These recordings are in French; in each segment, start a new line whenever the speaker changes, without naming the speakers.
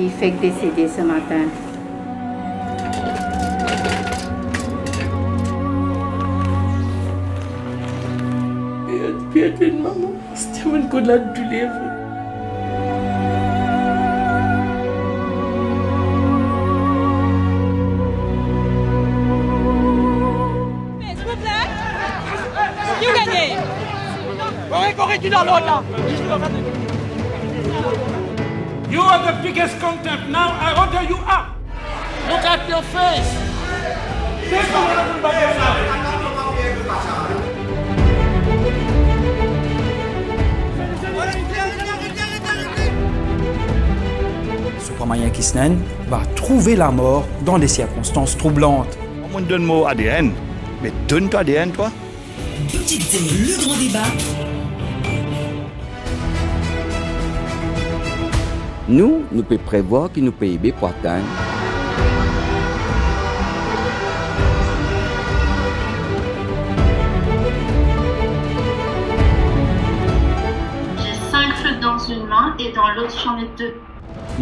qui fait décéder ce matin.
Piedade, maman. C'était mon coup de la douleur.
S'il vous plaît. Qui vous gagnez? Corée, tu dans l'autre là.
You are the biggest content. Now I order you up. Look at your face.
Supamaya Kisnen va trouver la mort dans des circonstances troublantes.
On me donne mon ADN, mais donne ton ADN, toi.
Petite Zé, le grand débat.
Nous pouvons prévoir que nos PIB pour atteindre.
J'ai 5 feux dans une main et dans l'autre j'en ai 2.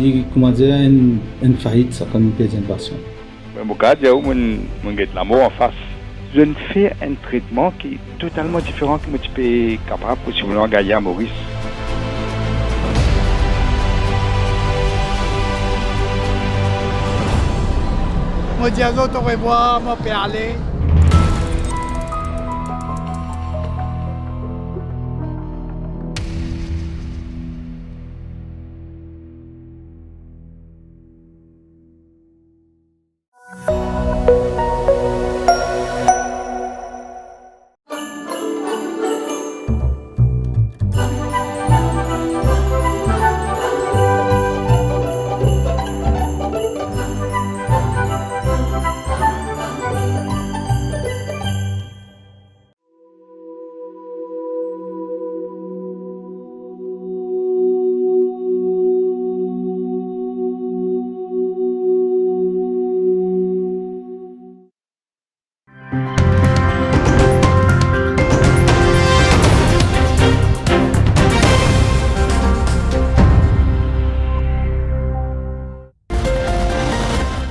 Et comment dire, une faillite, ça comme une deuxième passion.
Mon cas, il y a où mon get la mort en face. Je ne fais un traitement qui est totalement différent que tu peux capable pour si vous voulez gagner à Maurice.
Moi, dis à l'autre, au revoir, moi, peux aller.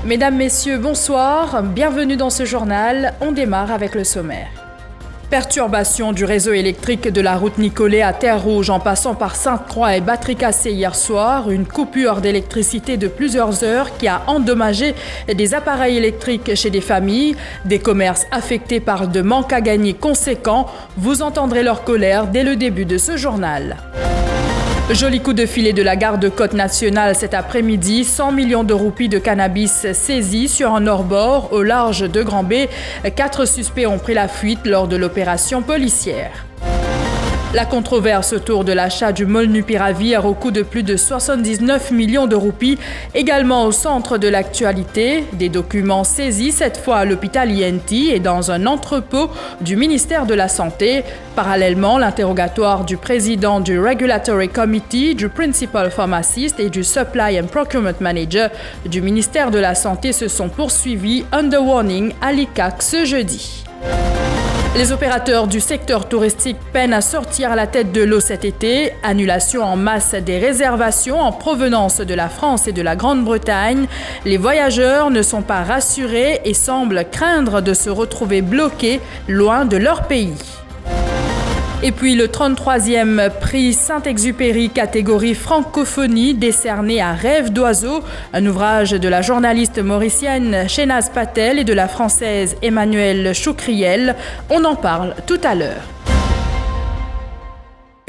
Mesdames, Messieurs, bonsoir. Bienvenue dans ce journal. On démarre avec le sommaire. Perturbation du réseau électrique de la route Nicolet à Terre-Rouge en passant par Sainte-Croix et batterie cassée hier soir. Une coupure d'électricité de plusieurs heures qui a endommagé des appareils électriques chez des familles. Des commerces affectés par de manques à gagner conséquents. Vous entendrez leur colère dès le début de ce journal. Joli coup de filet de la garde côte nationale cet après-midi. 100 millions de roupies de cannabis saisis sur un hors-bord au large de Grand-B. 4 suspects ont pris la fuite lors de l'opération policière. La controverse autour de l'achat du molnupiravir au coût de plus de 79 millions de roupies, également au centre de l'actualité. Des documents saisis cette fois à l'hôpital INT et dans un entrepôt du ministère de la Santé. Parallèlement, l'interrogatoire du président du Regulatory Committee, du Principal Pharmacist et du Supply and Procurement Manager du ministère de la Santé se sont poursuivis under warning à l'ICAC ce jeudi. Les opérateurs du secteur touristique peinent à sortir à la tête de l'eau cet été. Annulation en masse des réservations en provenance de la France et de la Grande-Bretagne. Les voyageurs ne sont pas rassurés et semblent craindre de se retrouver bloqués loin de leur pays. Et puis le 33e prix Saint-Exupéry catégorie francophonie décerné à Rêve d'oiseau, un ouvrage de la journaliste mauricienne Shenaz Patel et de la française Emmanuelle Choucriel. On en parle tout à l'heure.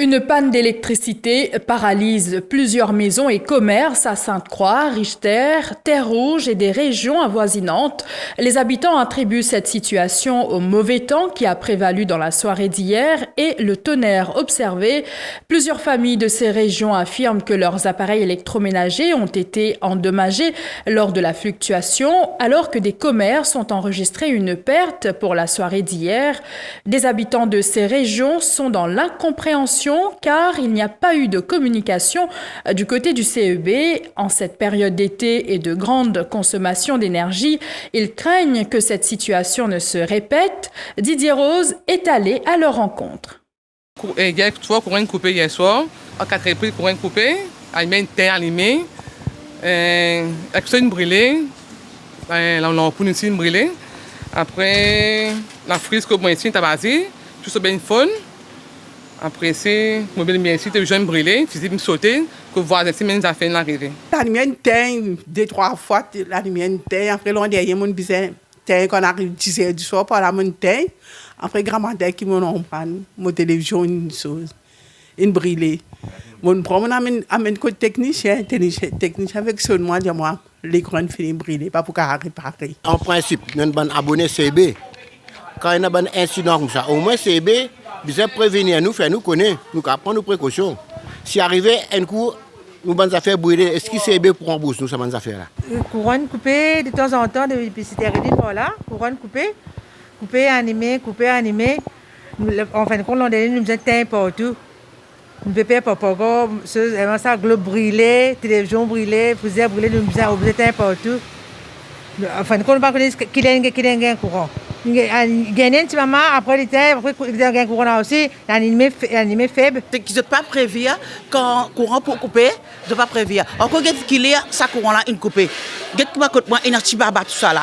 Une panne d'électricité paralyse plusieurs maisons et commerces à Sainte-Croix, Richter, Terre-Rouge et des régions avoisinantes. Les habitants attribuent cette situation au mauvais temps qui a prévalu dans la soirée d'hier et le tonnerre observé. Plusieurs familles de ces régions affirment que leurs appareils électroménagers ont été endommagés lors de la fluctuation, alors que des commerces ont enregistré une perte pour la soirée d'hier. Des habitants de ces régions sont dans l'incompréhension car il n'y a pas eu de communication du côté du CEB. En cette période d'été et de grande consommation d'énergie, ils craignent que cette situation ne se répète. Didier Rose est allé à leur rencontre.
Il y a 3 courants coupés hier soir, à 4 reprises courants coupés, allumé une terre allumée.
Une brûlée, la pour une brûlée. Après, la frise que moi ici, tabasé, tout ça bien fun. Après, c'est, moi bien ici, tu jeune brûlé, physique me sauter, que voir ainsi mes affaires l'arrivée.
La lumière teint, 2-3 fois, la lumière teint. Après, l'on derrière mon bizarre, teint, qu'on arrive 10 heures du soir, par la mon teint. Après, grand-mère qui m'en prend, mon télévision, une chose, une brûlée. Mon promenade amène côté technicien avec seulement moi l'écran fini brûlé pas pour réparer.
En principe, nous sommes abonnés CB. Quand il y a un incident comme ça, au moins CB, vous prévenir nous, faire nous connaître, nous prendre nos précautions. Si arrivé un coup, nous avons affaires brûlées, est-ce que CB prend en bourse nous sommes affaires là?
Couronne coupée de temps en temps, depuis c'était arrêté par là, couronne coupée, animée. En fin de compte, on nous éteint partout. Nous ne pouvons pas ça, globe brûlé, télévision brûlée, fusée brûlée, nous éteint partout. En fin de compte, on ne peut pas connaître qu'il y a un courant. Il y a un petit moment, après l'éteint, après il y a un courant là aussi, animé faible.
C'est qu'ils ne peuvent pas prévenir quand le courant pour couper, ils ne peuvent pas prévenir. Encore qu'il y a ça courant là, une coupée. Moi, il y a un petit baba tout ça là.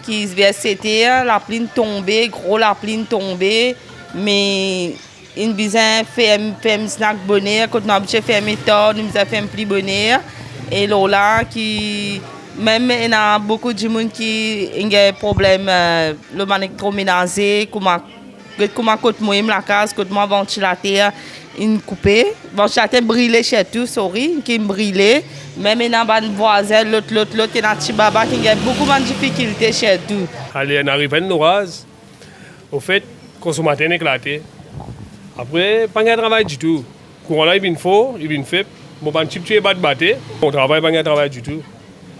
Qui c'était la pluie tombée, gros la pluie tombée, mais une bizarre fait un snack bonheur, quand on a fait méthode, nous avons fait un pli bonheur. Et là, qui même il y a beaucoup de gens qui ont des problèmes, le électroménager, comment côté moi la case, côté moi ventilateur, une coupée, ventilateur brûlé chez tout, qui est brûlé. Même il y a des voisins, l'autre, il y a un petit baba qui a beaucoup de difficultés chez tout.
Allez, on arrive à une orage. Au fait, le consommateur est éclaté. Après, pas de travail du tout. Le courant là, il vient fort, il vient faible. Bon, pas de chip, tu es pas de battre. On travaille pas de travail du tout.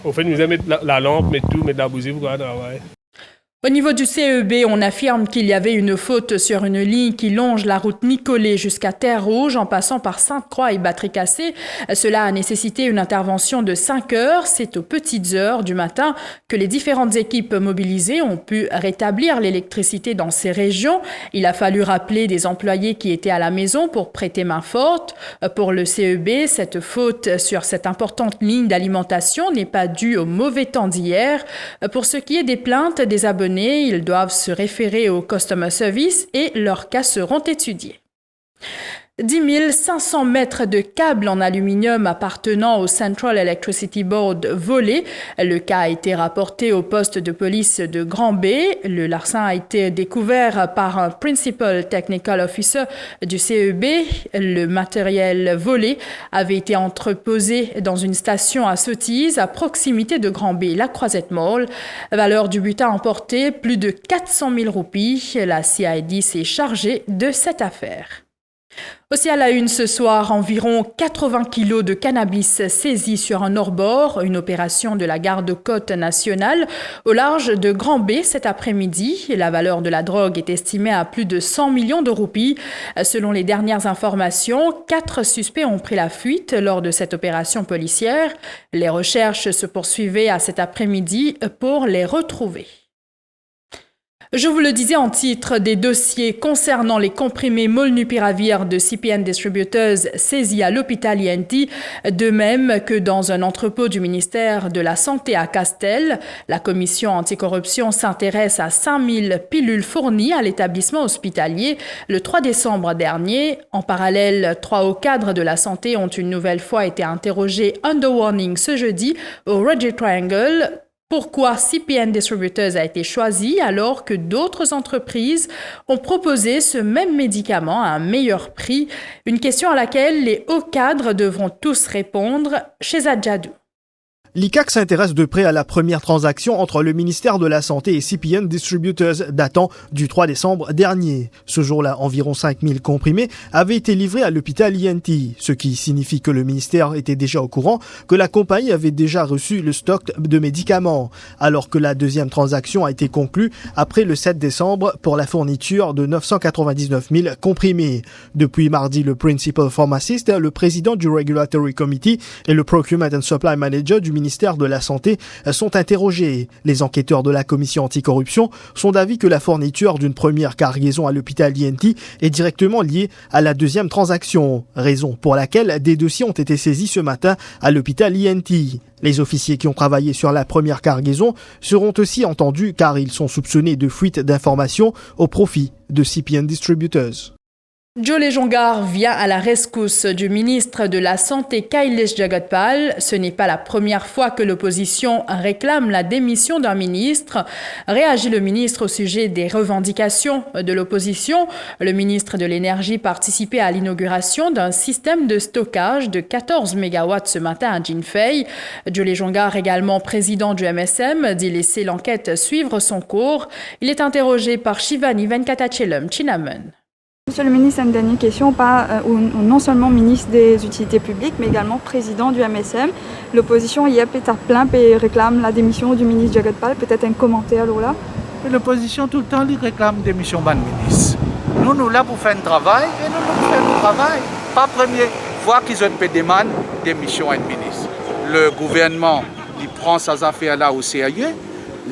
Au fait, nous allons mettre la lampe, mettre la bougie pour travailler.
Au niveau du CEB, on affirme qu'il y avait une faute sur une ligne qui longe la route Nicolet jusqu'à Terre-Rouge en passant par Sainte-Croix et Battery-Cassé. Cela a nécessité une intervention de 5 heures. C'est aux petites heures du matin que les différentes équipes mobilisées ont pu rétablir l'électricité dans ces régions. Il a fallu rappeler des employés qui étaient à la maison pour prêter main forte. Pour le CEB, cette faute sur cette importante ligne d'alimentation n'est pas due au mauvais temps d'hier. Pour ce qui est des plaintes des abonnés, ils doivent se référer au Customer Service et leurs cas seront étudiés. 10 500 mètres de câbles en aluminium appartenant au Central Electricity Board volés. Le cas a été rapporté au poste de police de Grand-B. Le larcin a été découvert par un Principal Technical Officer du CEB. Le matériel volé avait été entreposé dans une station à Sottise, à proximité de Grand-B, la Croisette Mall. Valeur du butin emporté, plus de 400 000 roupies. La CID s'est chargée de cette affaire. Aussi à la une ce soir, environ 80 kilos de cannabis saisis sur un hors-bord, une opération de la garde-côte nationale au large de Grand-B cet après-midi. La valeur de la drogue est estimée à plus de 100 millions de roupies. Selon les dernières informations, 4 suspects ont pris la fuite lors de cette opération policière. Les recherches se poursuivaient à cet après-midi pour les retrouver. Je vous le disais en titre, des dossiers concernant les comprimés molnupiravir de CPN Distributors saisis à l'hôpital INT, de même que dans un entrepôt du ministère de la Santé à Castel. La commission anticorruption s'intéresse à 5000 pilules fournies à l'établissement hospitalier le 3 décembre dernier. En parallèle, 3 hauts cadres de la santé ont une nouvelle fois été interrogés under warning ce jeudi au Reggie Triangle. Pourquoi CPN Distributors a été choisi alors que d'autres entreprises ont proposé ce même médicament à un meilleur prix? Une question à laquelle les hauts cadres devront tous répondre chez Adjadou.
L'ICAC s'intéresse de près à la première transaction entre le ministère de la Santé et CPN Distributors datant du 3 décembre dernier. Ce jour-là, environ 5000 comprimés avaient été livrés à l'hôpital INT, ce qui signifie que le ministère était déjà au courant que la compagnie avait déjà reçu le stock de médicaments, alors que la deuxième transaction a été conclue après le 7 décembre pour la fourniture de 999 000 comprimés. Depuis mardi, le Principal Pharmacist, le président du Regulatory Committee et le Procurement and Supply Manager du ministère de la Santé sont interrogés. Les enquêteurs de la commission anticorruption sont d'avis que la fourniture d'une première cargaison à l'hôpital INT est directement liée à la deuxième transaction, raison pour laquelle des dossiers ont été saisis ce matin à l'hôpital INT. Les officiers qui ont travaillé sur la première cargaison seront aussi entendus car ils sont soupçonnés de fuite d'informations au profit de CPN Distributors.
Jolé Jongar vient à la rescousse du ministre de la Santé Kailesh Jagatpal. Ce n'est pas la première fois que l'opposition réclame la démission d'un ministre. Réagit le ministre au sujet des revendications de l'opposition. Le ministre de l'Énergie participait à l'inauguration d'un système de stockage de 14 MW ce matin à Jinfei. Jolé Jongar, également président du MSM, dit laisser l'enquête suivre son cours. Il est interrogé par Shivani Venkatachelum Chinaman.
Monsieur le ministre, une dernière question, non seulement ministre des Utilités publiques, mais également président du MSM. L'opposition hier pète à plein et réclame la démission du ministre Jagatpal. Peut-être un commentaire là.
L'opposition tout le temps lui réclame démission ban ministre. Nous là pour faire un travail et nous faisons le travail. Pas première fois qu'ils ont fait demande démission à un ministre. Le gouvernement il prend ces affaires là au sérieux,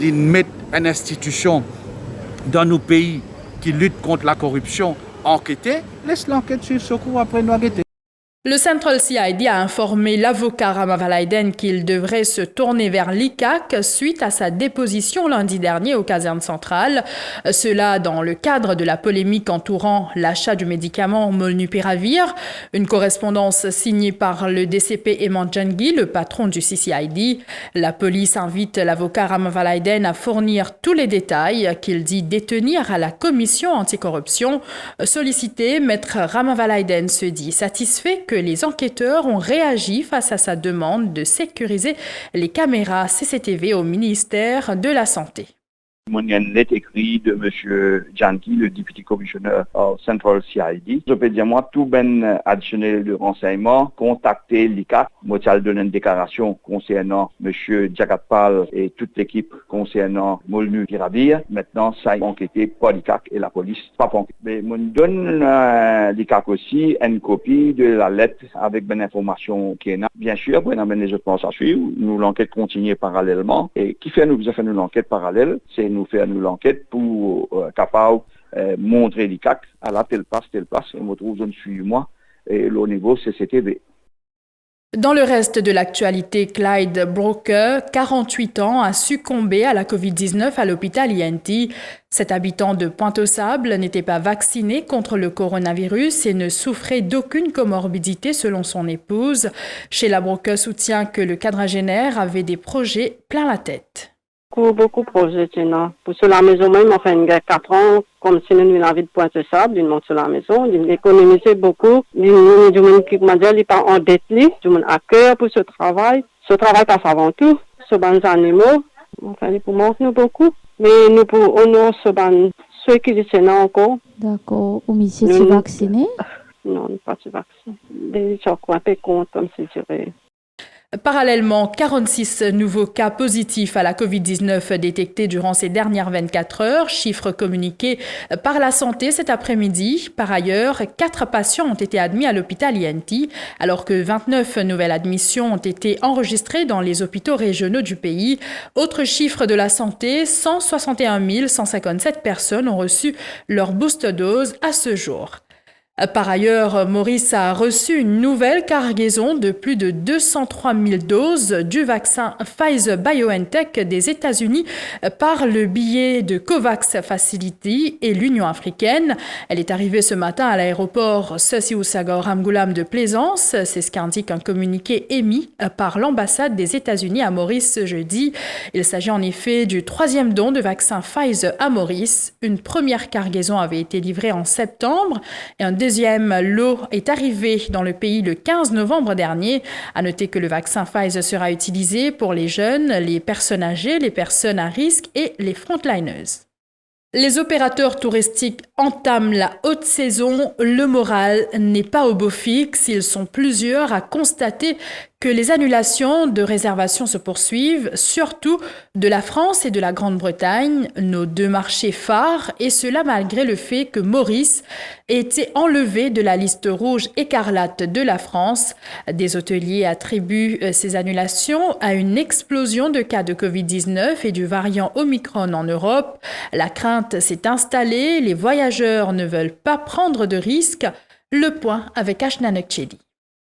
il met une institution dans nos pays qui lutte contre la corruption. Enquêter, laisse l'enquête suivre ce cours après nous enquêter.
Le Central CID a informé l'avocat Ramavalaiden qu'il devrait se tourner vers l'ICAC suite à sa déposition lundi dernier aux casernes centrales. Cela dans le cadre de la polémique entourant l'achat du médicament Molnupiravir. Une correspondance signée par le DCP Eman Jangui, le patron du CCID. La police invite l'avocat Ramavalaiden à fournir tous les détails qu'il dit détenir à la commission anticorruption. Sollicité, maître Ramavalaiden se dit satisfait que les enquêteurs ont réagi face à sa demande de sécuriser les caméras CCTV au ministère de la Santé.
Il y a une lettre écrite de M. Janki, le député commissionnaire au Central CID. Je peux dire, moi, tout ben additionnel de renseignement, contacter l'ICAC. Moi, j'ai donné une déclaration concernant M. Jagatpal et toute l'équipe concernant Molnupiravir. Maintenant, ça a enquêté par l'ICAC et la police. Pas enquêté. Mais moi, je donne l'ICAC aussi une copie de la lettre avec une information qui est là. Bien sûr, pour nous les autres plans à suivre, nous l'enquête continue parallèlement. Et qui fait nous l'enquête parallèle, c'est nous faire nous l'enquête pour capable montrer l'ICAC à la telle place, et me trouve, je ne suis moi, et au niveau CCTV.
Dans le reste de l'actualité, Clyde Broker, 48 ans, a succombé à la COVID-19 à l'hôpital INT. Cet habitant de Pointe-aux-Sables n'était pas vacciné contre le coronavirus et ne souffrait d'aucune comorbidité selon son épouse. Sheila Broker soutient que le quadragénaire avait des projets plein la tête.
Beaucoup de projets, pour sur la maison même, enfin, il y a 4 ans, comme si nous la vie de Pointe-aux-Sables, il monte sur la maison, il économisait beaucoup, il n'est pas en dette, il a cœur pour ce travail passe avant tout, ce ban animaux, enfin, il manque nous beaucoup, mais nous pour honorer ceux qui disent non encore.
D'accord, ou monsieur, tu es vacciné?
Non, pas vacciné. Des gens qui ont un peu compte, comme je dirais.
Parallèlement, 46 nouveaux cas positifs à la COVID-19 détectés durant ces dernières 24 heures, chiffre communiqué par la santé cet après-midi. Par ailleurs, 4 patients ont été admis à l'hôpital INT, alors que 29 nouvelles admissions ont été enregistrées dans les hôpitaux régionaux du pays. Autre chiffre de la santé, 161 157 personnes ont reçu leur booster dose à ce jour. Par ailleurs, Maurice a reçu une nouvelle cargaison de plus de 203 000 doses du vaccin Pfizer-BioNTech des États-Unis par le biais de COVAX Facility et l'Union africaine. Elle est arrivée ce matin à l'aéroport Sossi-Ousagor Ramgoulam de Plaisance. C'est ce qu'indique un communiqué émis par l'ambassade des États-Unis à Maurice ce jeudi. Il s'agit en effet du 3e don de vaccin Pfizer à Maurice. Une première cargaison avait été livrée en septembre et un deuxième lot est arrivé dans le pays le 15 novembre dernier. À noter que le vaccin Pfizer sera utilisé pour les jeunes, les personnes âgées, les personnes à risque et les frontliners. Les opérateurs touristiques entament la haute saison. Le moral n'est pas au beau fixe. Ils sont plusieurs à constater que les annulations de réservations se poursuivent, surtout de la France et de la Grande-Bretagne, nos deux marchés phares, et cela malgré le fait que Maurice ait été enlevé de la liste rouge écarlate de la France. Des hôteliers attribuent ces annulations à une explosion de cas de Covid-19 et du variant Omicron en Europe. La crainte s'est installée, les voyageurs ne veulent pas prendre de risques. Le point avec Ashna Nekchedi.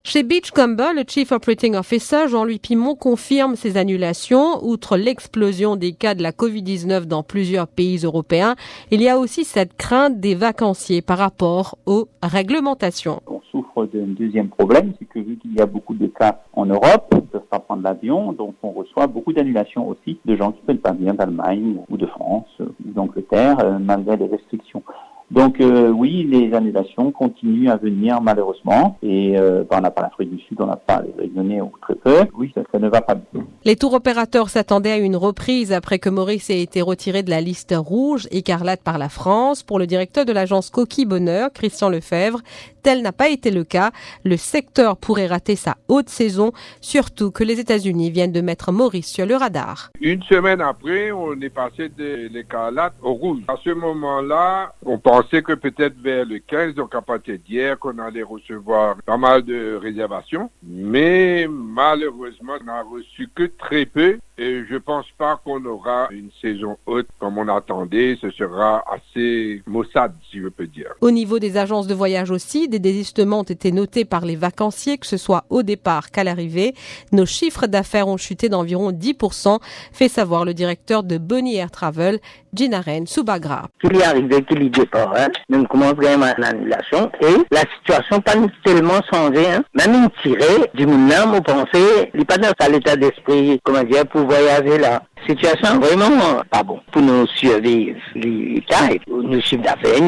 Chez Beachcomber, le Chief Operating Officer Jean-Louis Pimon confirme ces annulations. Outre l'explosion des cas de la Covid-19 dans plusieurs pays européens, il y a aussi cette crainte des vacanciers par rapport aux réglementations.
On souffre d'un deuxième problème, c'est que vu qu'il y a beaucoup de cas en Europe, ils ne peuvent pas prendre l'avion, donc on reçoit beaucoup d'annulations aussi de gens qui ne peuvent pas venir d'Allemagne ou de France ou d'Angleterre malgré les restrictions. Donc oui, les annulations continuent à venir malheureusement et on n'a pas l'Afrique du Sud, on n'a pas les Réunionnais ou très peu. Oui, ça ne va pas bien.
Les tours opérateurs s'attendaient à une reprise après que Maurice ait été retiré de la liste rouge écarlate par la France. Pour le directeur de l'agence Coquille Bonheur, Christian Lefebvre, tel n'a pas été le cas. Le secteur pourrait rater sa haute saison, surtout que les États-Unis viennent de mettre Maurice sur le radar.
Une semaine après, on est passé de l'écarlate au rouge. À ce moment-là, on pensait que peut-être vers le 15, donc à partir d'hier, qu'on allait recevoir pas mal de réservations. Mais malheureusement, on n'a reçu que très peu. Et je pense pas qu'on aura une saison haute comme on attendait. Ce sera assez maussade, si je peux dire.
Au niveau des agences de voyage aussi, des désistements ont été notés par les vacanciers, que ce soit au départ qu'à l'arrivée. Nos chiffres d'affaires ont chuté d'environ 10%, fait savoir le directeur de Bonnie Air Travel, Jinaren Subagra.
Qu'il y arrive, qu'il y départ, nous commençons vraiment l'annulation et la situation pas tellement changé. Même une tirée du monde, on pensait, il n'est pas dans l'état d'esprit, comment dire, pour voyager là. Situation vraiment pas bon pour nous survivre. Les cas, nos chiffres d'affaires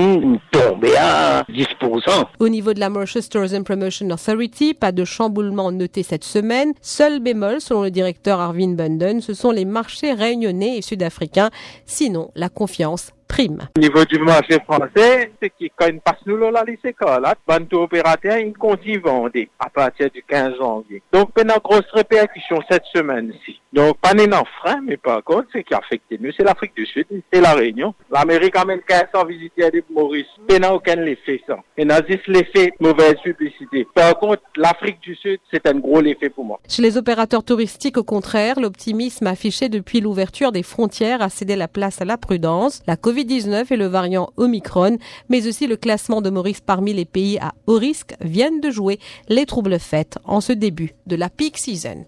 tombent à 10%.
Au niveau de la Mauritius Tourism Promotion Authority, pas de chamboulement noté cette semaine. Seul bémol, selon le directeur Arvin Bunden, ce sont les marchés réunionnais et sud-africains. Sinon, la confiance prime.
Au niveau du marché français, c'est que quand ils passent nous la liste écarlate, les opérateurs, ils continuent à vendre à partir du 15 janvier. Donc, il y a une grosse répercussion cette semaine-ci. Donc, pas un frein, mais par contre, ce qui affecte nous, c'est l'Afrique du Sud, c'est la Réunion. L'Amérique amène 1500 visiteurs de Maurice. Il n'y a aucun effet, ça. Il y a juste l'effet mauvaise publicité. Par contre, l'Afrique du Sud, c'est un gros effet pour moi.
Chez les opérateurs touristiques, au contraire, l'optimisme affiché depuis l'ouverture des frontières a cédé la place à la prudence. La Covid-19 et le variant Omicron, mais aussi le classement de Maurice parmi les pays à haut risque viennent de jouer les troubles fêtes en ce début de la peak season.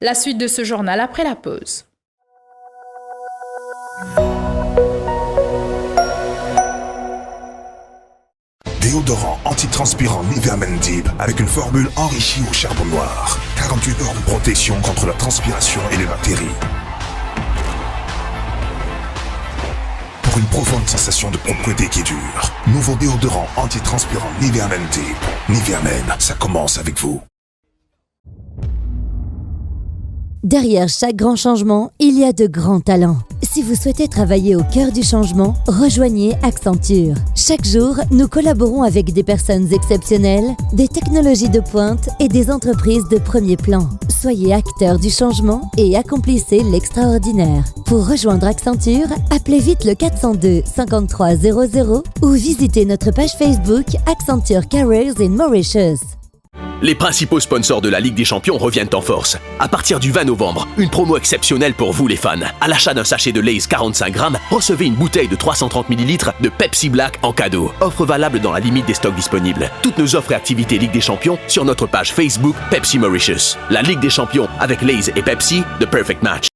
La suite de ce journal après la pause.
Déodorant antitranspirant Nivea Men Deep avec une formule enrichie au charbon noir. 48 heures de protection contre la transpiration et les bactéries. Pour une profonde sensation de propreté qui dure. Nouveau déodorant antitranspirant Nivea Men Deep. Nivea Men, ça commence avec vous.
Derrière chaque grand changement, il y a de grands talents. Si vous souhaitez travailler au cœur du changement, rejoignez Accenture. Chaque jour, nous collaborons avec des personnes exceptionnelles, des technologies de pointe et des entreprises de premier plan. Soyez acteurs du changement et accomplissez l'extraordinaire. Pour rejoindre Accenture, appelez vite le 402 53 00 ou visitez notre page Facebook Accenture Careers in Mauritius.
Les principaux sponsors de la Ligue des Champions reviennent en force. À partir du 20 novembre, une promo exceptionnelle pour vous les fans. À l'achat d'un sachet de Lay's 45 grammes, recevez une bouteille de 330 ml de Pepsi Black en cadeau. Offre valable dans la limite des stocks disponibles. Toutes nos offres et activités Ligue des Champions sur notre page Facebook Pepsi Mauritius. La Ligue des Champions avec Lay's et Pepsi, the perfect match.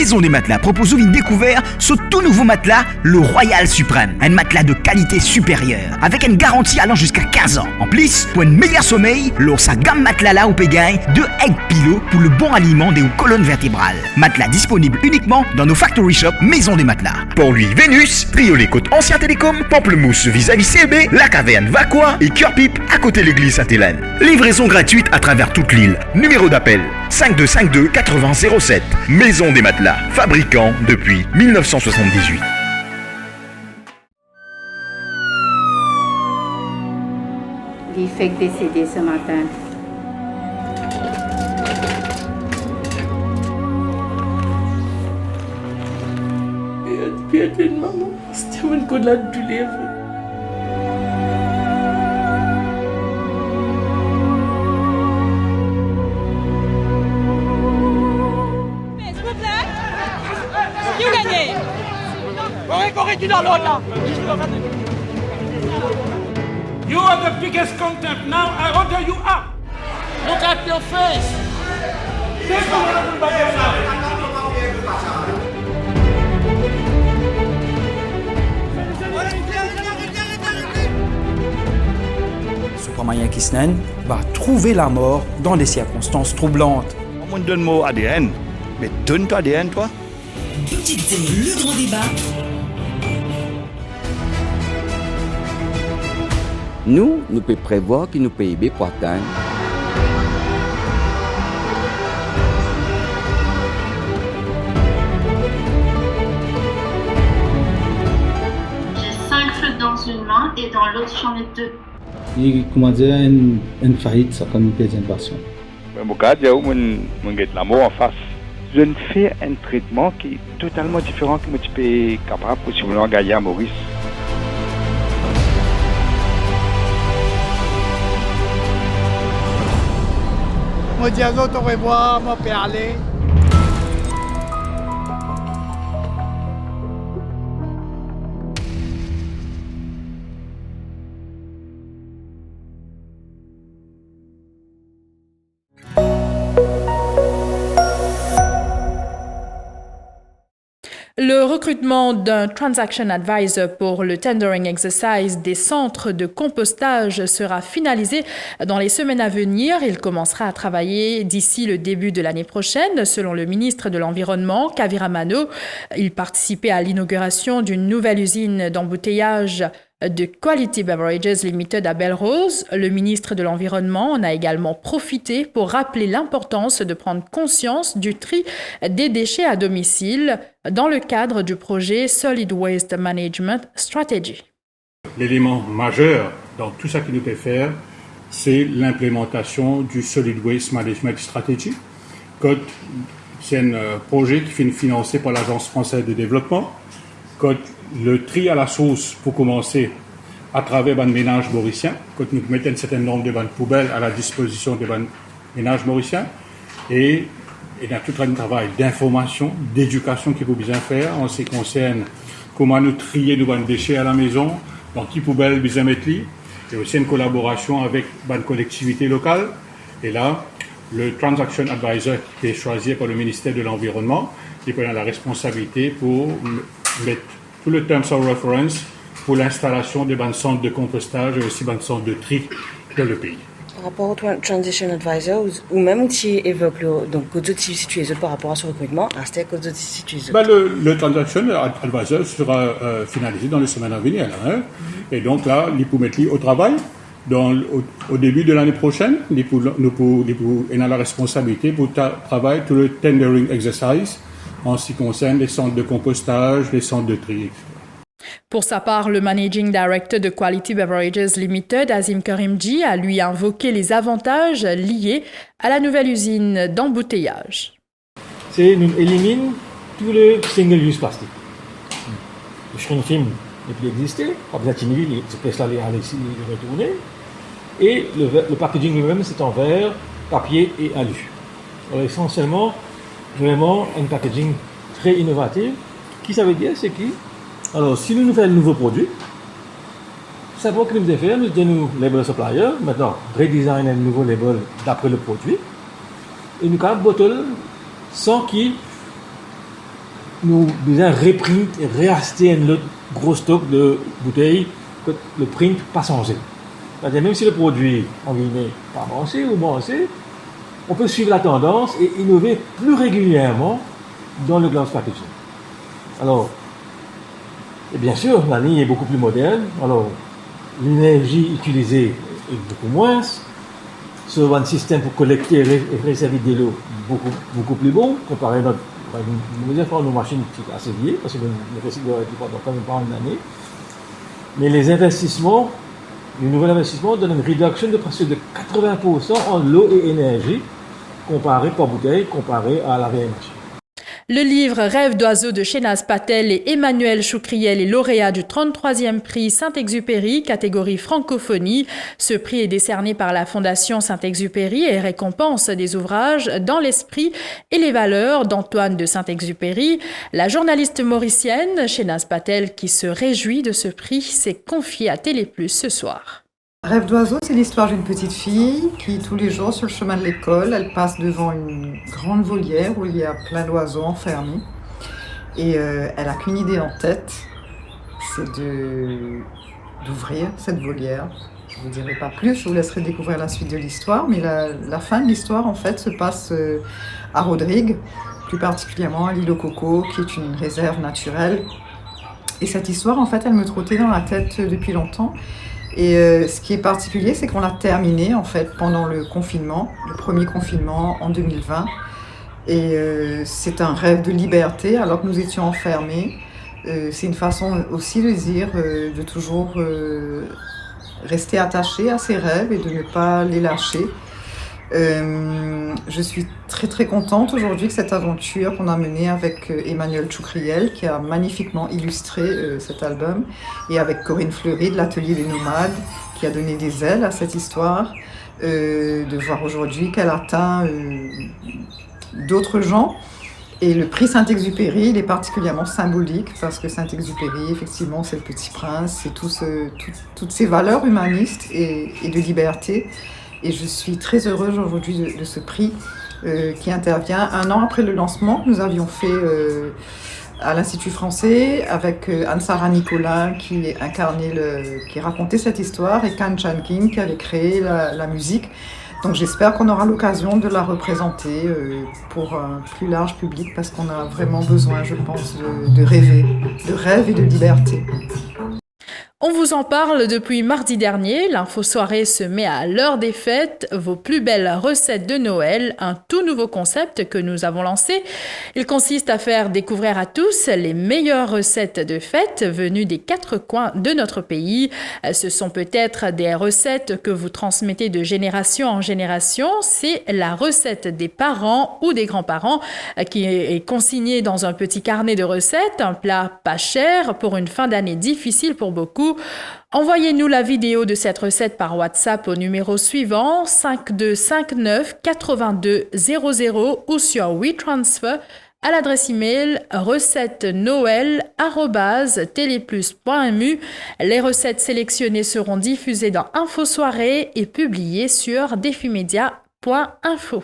Maison des Matelas propose une découverte sur tout nouveau matelas, le Royal Suprême. Un matelas de qualité supérieure, avec une garantie allant jusqu'à 15 ans. En plus, pour un meilleur sommeil, lors sa gamme matelas là au Pégain, 2 egg pillows pour le bon aliment des colonnes vertébrales. Matelas disponible uniquement dans nos factory shops Maison des Matelas. Pour lui, Vénus, Triolet Côte Ancien Télécom, Pamplemousse vis-à-vis CB, La Caverne Vacois et Cœur Pipe à côté de l'église Sainte-Hélène. Livraison gratuite à travers toute l'île. Numéro d'appel 5252 80 07. Maison des Matelas, fabricant depuis 1978.
Il fait décéder ce matin.
Piète maman, c'était une côte là de lèvres.
You are the biggest contempt. Now I order you up. Look at your face.
Supramayen Kisnen va trouver la mort dans des circonstances troublantes.
On me donne le mot ADN, mais donne-toi ADN, toi.
Petite Terre, le grand débat.
Nous pouvons prévoir que nous PIB pour atteindre.
J'ai 5 feux dans une main et dans l'autre j'en ai 2.
Et comment dire, une faillite, ça comme une deuxième passion.
Mon cas, il y a où mon get la mort en face. Je ne fais un traitement qui est totalement différent que je peux capable possiblement gagner à Maurice.
Moi dis à autres au revoir, moi peux aller.
Le recrutement d'un Transaction Advisor pour le tendering exercise des centres de compostage sera finalisé dans les semaines à venir. Il commencera à travailler d'ici le début de l'année prochaine, selon le ministre de l'Environnement, Kavira Mano. Il participait à l'inauguration d'une nouvelle usine d'embouteillage de Quality Beverages Limited à Belle-Rose. Le ministre de l'Environnement en a également profité pour rappeler l'importance de prendre conscience du tri des déchets à domicile dans le cadre du projet Solid Waste Management Strategy.
L'élément majeur dans tout ça que nous peut faire, c'est l'implémentation du Solid Waste Management Strategy. C'est un projet qui est financé par l'Agence française de développement. Le tri à la sauce pour commencer à travers les ménages mauriciens, quand nous mettons un certain nombre de poubelles à la disposition des ménages mauriciens, et il y a tout un travail d'information, d'éducation qu'il faut bien faire en ce qui concerne comment nous trier nos déchets à la maison, dans quelles poubelles bien mettre, et aussi une collaboration avec les collectivités locales. Et là, le Transaction Advisor qui est choisi par le ministère de l'Environnement, il prend la responsabilité pour mettre tout le terms of reference pour l'installation des centres de compostage et aussi des centres de tri dans le pays.
Par rapport au Transition Advisor, ou même qui évoque donc d'autres situés par rapport à ce recrutement, c'était d'autres situés.
Le Transaction Advisor sera finalisé dans les semaines à venir. Là, Et donc là, il peut mettre au travail. Au début de l'année prochaine, on a la responsabilité pour travailler tout le tendering exercise en ce qui concerne les centres de compostage, les centres de tri, etc.
Pour sa part, le Managing Director de Quality Beverages Limited, Azim Karimji, a lui invoqué les avantages liés à la nouvelle usine d'embouteillage.
C'est nous élimine tout le single-use plastique. Le shrink film n'est plus existé, pas besoin de timider, c'est presque aller les retourner. Et le packaging lui-même, c'est en verre, papier et alu. Alors essentiellement, vraiment un packaging très innovatif. Qui ça veut dire, c'est qui? Alors, si nous faisons un nouveau produit, c'est pour que nous devons faire, nous disons label supplier, maintenant, redesign un nouveau label d'après le produit, et nous avons une bottle sans qu'il nous besoin reprint et réacheter un autre gros stock de bouteilles que le print pas changé. C'est-à-dire même si le produit en guillemets pas branché ou branché, on peut suivre la tendance et innover plus régulièrement dans le glass packaging. Alors, et bien sûr, la ligne est beaucoup plus moderne. Alors, l'énergie utilisée est beaucoup moins. Ce one system pour collecter et réserver de l'eau beaucoup plus bon comparé à nos machines qui sont assez vieilles parce que le recycle doit être pendant quand même pas une année. Mais les nouveaux investissements donnent une réduction de presque de 80% en l'eau et énergie comparé par bouteille comparé à la vieille machine.
Le livre Rêve d'oiseau de Shehnaz Patel et Emmanuel Choucriel est lauréat du 33e prix Saint-Exupéry, catégorie francophonie. Ce prix est décerné par la Fondation Saint-Exupéry et récompense des ouvrages dans l'esprit et les valeurs d'Antoine de Saint-Exupéry. La journaliste mauricienne Shehnaz Patel, qui se réjouit de ce prix, s'est confiée à Télé Plus ce soir.
Rêve d'oiseau, c'est l'histoire d'une petite fille qui, tous les jours, sur le chemin de l'école, elle passe devant une grande volière où il y a plein d'oiseaux enfermés. Et elle n'a qu'une idée en tête, c'est d'ouvrir cette volière. Je ne vous dirai pas plus, je vous laisserai découvrir la suite de l'histoire. Mais la fin de l'histoire, en fait, se passe à Rodrigue, plus particulièrement à l'île aux Cocos, qui est une réserve naturelle. Et cette histoire, en fait, elle me trottait dans la tête depuis longtemps. Et ce qui est particulier, c'est qu'on l'a terminé en fait pendant le confinement, le premier confinement en 2020. Et c'est un rêve de liberté alors que nous étions enfermés. C'est une façon aussi de dire de toujours rester attaché à ses rêves et de ne pas les lâcher. Je suis très très contente aujourd'hui que cette aventure qu'on a menée avec Emmanuel Choucriel, qui a magnifiquement illustré cet album, et avec Corinne Fleury de l'Atelier des Nomades, qui a donné des ailes à cette histoire, de voir aujourd'hui qu'elle atteint d'autres gens. Et le prix Saint-Exupéry, il est particulièrement symbolique parce que Saint-Exupéry, effectivement, c'est le Petit Prince, c'est toutes ces valeurs humanistes et de liberté. Et je suis très heureuse aujourd'hui de ce prix qui intervient 1 an après le lancement que nous avions fait à l'Institut français avec Anne-Sara Nicolin qui racontait cette histoire et Kan Chan King qui avait créé la musique. Donc j'espère qu'on aura l'occasion de la représenter pour un plus large public parce qu'on a vraiment besoin, je pense, de rêver, de rêve et de liberté.
On vous en parle depuis mardi dernier. L'info soirée se met à l'heure des fêtes. Vos plus belles recettes de Noël, un tout nouveau concept que nous avons lancé. Il consiste à faire découvrir à tous les meilleures recettes de fêtes venues des 4 coins de notre pays. Ce sont peut-être des recettes que vous transmettez de génération en génération. C'est la recette des parents ou des grands-parents qui est consignée dans un petit carnet de recettes. Un plat pas cher pour une fin d'année difficile pour beaucoup. Envoyez-nous la vidéo de cette recette par WhatsApp au numéro suivant 5259 82 00 ou sur WeTransfer à l'adresse email recette-noël@teleplus.mu. Les recettes sélectionnées seront diffusées dans Info Soirée et publiées sur defimedia.info.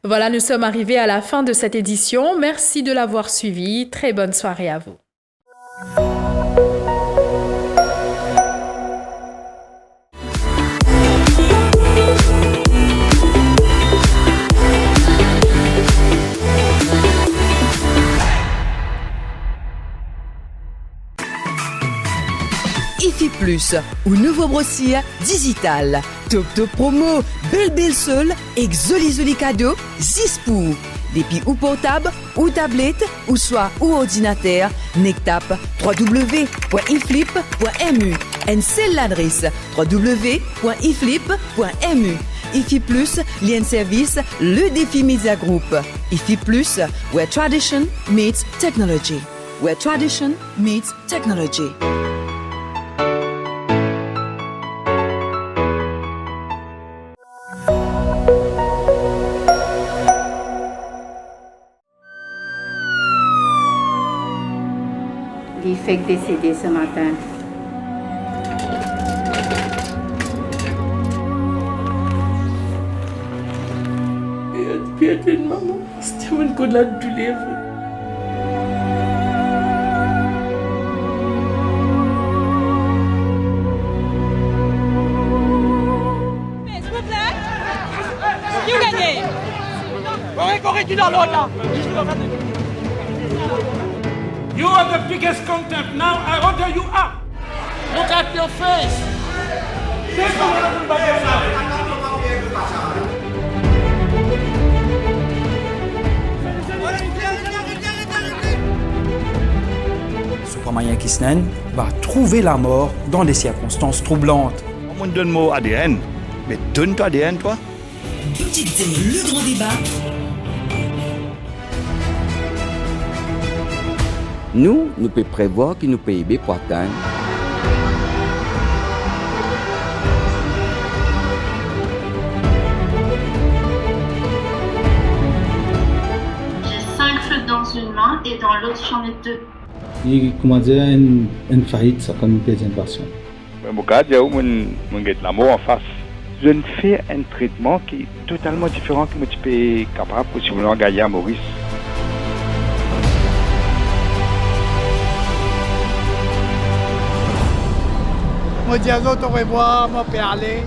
Voilà, nous sommes arrivés à la fin de cette édition. Merci de l'avoir suivi. Très bonne soirée à vous.
IFI Plus, ou nouveau brossier digital. Top promo, belle seul, exoli cadeau, 6 pour. Depuis ou portable, ou tablette, ou soit ou ordinateur, nectap www.iflip.mu. Et c'est l'adresse www.iflip.mu. IFI Plus, lien service, le Défi Media Group. IFI Plus, where tradition meets technology. Where tradition meets technology.
Il fait décéder ce matin.
Piétine, maman. C'était mon coup de la douleur.
Corée, tu dans l'autre là.
You are the biggest contempt. Now I order you up. Look at your face.
Supermayen Kisnen va trouver la mort dans des circonstances troublantes.
On me donne mot ADN, mais donne-toi ADN, toi.
Petite D, le grand débat.
Nous pouvons prévoir que nous PIB pour atteindre.
J'ai 5 feux dans une main et dans l'autre j'en ai 2.
Et comment dire, une faillite, ça comme une deuxième version.
Mon cas, il y a la mort en face. Je ne fais un traitement qui est totalement différent que tu peux capable possiblement gagner à Maurice.
Moi dis à autres au revoir, moi peux aller.